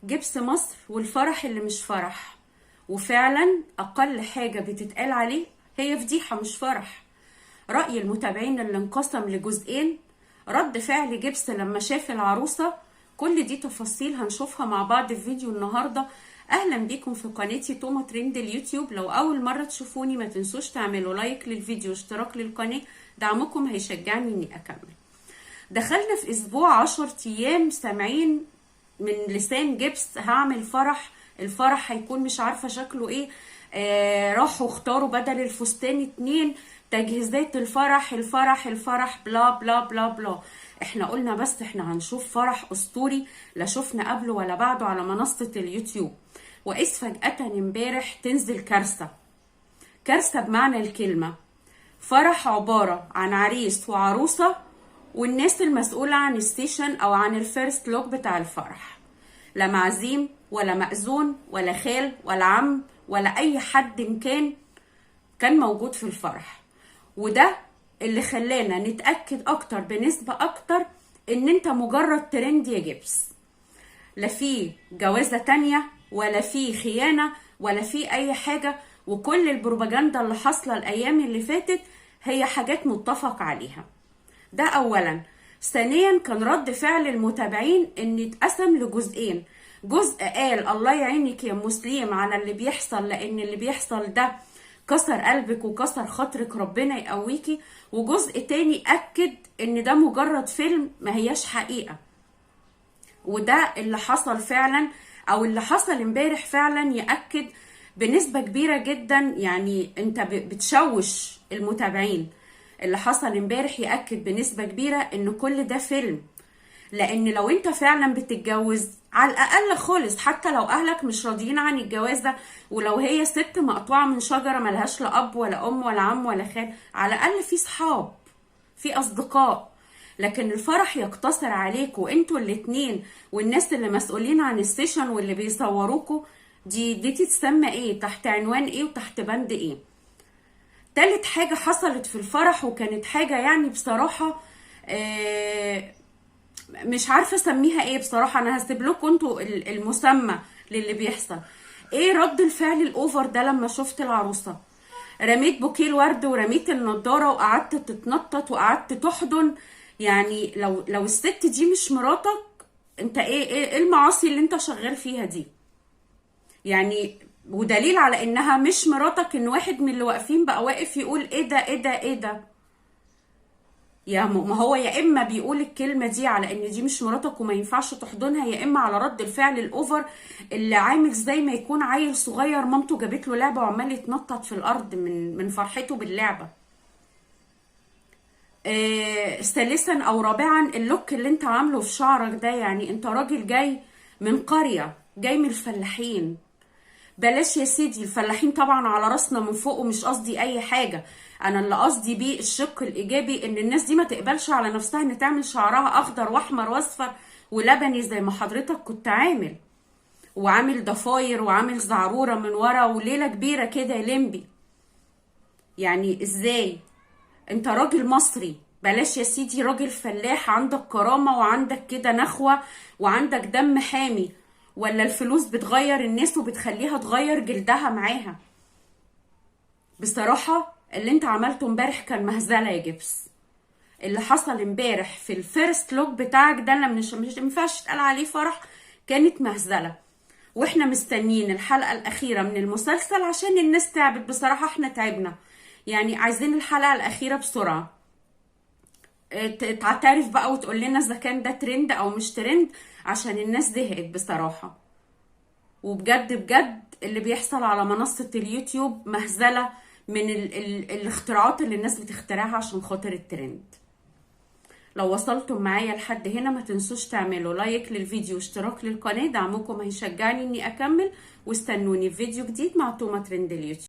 جبس مصر والفرح اللي مش فرح. وفعلا اقل حاجة بتتقال عليه هي فضيحة مش فرح. رأي المتابعين اللي انقسم لجزئين، رد فعل جبس لما شاف العروسة، كل دي تفاصيل هنشوفها مع بعض في فيديو النهاردة. اهلا بيكم في قناتي توما ترند اليوتيوب. لو اول مرة تشوفوني ما تنسوش تعملوا لايك للفيديو واشتراك للقناة، دعمكم هيشجعني اني اكمل. دخلنا في اسبوع 10 ايام سامعين من لسان جبس هعمل فرح، الفرح هيكون مش عارفة شكله ايه. راحوا اختاروا بدل الفستان 2 تجهيزات الفرح الفرح بلا بلا بلا بلا. احنا قلنا بس احنا هنشوف فرح اسطوري، لا شفنا قبله ولا بعده على منصة اليوتيوب. وإذ فجأة امبارح تنزل كارثة، كارثة بمعنى الكلمة. فرح عبارة عن عريس وعروسة والناس المسؤولة عن الستيشن او عن الفيرست لوك بتاع الفرح. لا معزيم ولا مأذون ولا خال ولا عم ولا اي حد كان موجود في الفرح. وده اللي خلانا نتأكد اكتر بنسبة اكتر ان انت مجرد ترند يا جبس. لا في جوازة تانية ولا في خيانة ولا في اي حاجة، وكل البروباجندا اللي حاصلة الايام اللي فاتت هي حاجات متفق عليها. ده اولا. ثانيا كان رد فعل المتابعين ان اتقسم لجزئين، جزء قال الله يعينك يا مسلم على اللي بيحصل لان اللي بيحصل ده كسر قلبك وكسر خاطرك ربنا يقويكي، وجزء تاني اكد ان ده مجرد فيلم ما هياش حقيقة. وده اللي حصل فعلا، او اللي حصل امبارح فعلا يأكد بنسبة كبيرة جدا. يعني انت بتشوش المتابعين. اللي حصل امبارح يأكد بنسبة كبيرة ان كل ده فيلم. لان لو انت فعلا بتتجوز على الاقل خالص، حتى لو اهلك مش راضيين عن الجواز ده، ولو هي ست مقطوعة من شجرة ملهاش لا اب ولا ام ولا عم ولا خال، على الاقل في صحاب في اصدقاء. لكن الفرح يقتصر عليكوا انتوا الاتنين والناس اللي مسؤولين عن السيشن واللي بيصوروكوا، دي تتسمى ايه؟ تحت عنوان ايه وتحت بند ايه؟ تالت حاجة حصلت في الفرح وكانت حاجة يعني بصراحة مش عارفة اسميها ايه بصراحة، انا هسيب لكم انتوا المسمى للي بيحصل. ايه رد الفعل الاوفر ده لما شفت العروسة؟ رميت بوكيه الورد ورميت النضارة وقعدت تتنطط وقعدت تحضن. يعني لو الست دي مش مراتك، انت ايه المعاصي اللي انت شغال فيها دي؟ يعني ودليل على انها مش مراتك ان واحد من اللي واقفين بقى واقف يقول ايه ده ايه ده ايه ده. يا ما هو يا اما بيقول الكلمه دي على ان دي مش مراتك وما ينفعش تحضنها، يا اما على رد الفعل الاوفر اللي عامل زي ما يكون عيل صغير مامته جابت له لعبه وعمال يتنطط في الارض من فرحته باللعبه. ثالثا او رابعا اللوك اللي انت عامله في شعرك ده، يعني انت راجل جاي من قريه، جاي من الفلاحين. بلاش يا سيدي الفلاحين طبعا على راسنا من فوق، ومش قصدي اي حاجة. انا اللي قصدي بيه الشق الايجابي ان الناس دي ما تقبلش على نفسها ان تعمل شعرها اخضر واحمر واصفر ولبني زي ما حضرتك كنت عامل، وعامل ضفاير وعامل زعرورة من ورا وليلة كبيرة كده لمبي. يعني ازاي؟ انت راجل مصري، بلاش يا سيدي راجل فلاح، عندك كرامة وعندك كده نخوة وعندك دم حامي. ولا الفلوس بتغير الناس وبتخليها تغير جلدها معاها؟ بصراحة اللي انت عملته امبارح كان مهزلة يا جبس. اللي حصل امبارح في الفيرست لوك بتاعك ده اللي مش ينفعش تقال عليه فرح، كانت مهزلة. واحنا مستنيين الحلقة الأخيرة من المسلسل عشان الناس تعبت، بصراحة احنا تعبنا. يعني عايزين الحلقة الأخيرة بسرعة تعترف بقى وتقول لنا اذا كان ده ترند او مش ترند، عشان الناس زهقت بصراحة. وبجد بجد اللي بيحصل على منصة اليوتيوب مهزلة من الاختراعات اللي الناس بتخترعها عشان خاطر الترند. لو وصلتم معايا لحد هنا ما تنسوش تعملوا لايك للفيديو واشتراك للقناة، دعمكم هيشجعني اني اكمل. واستنوني في فيديو جديد مع توما ترند اليوتيوب.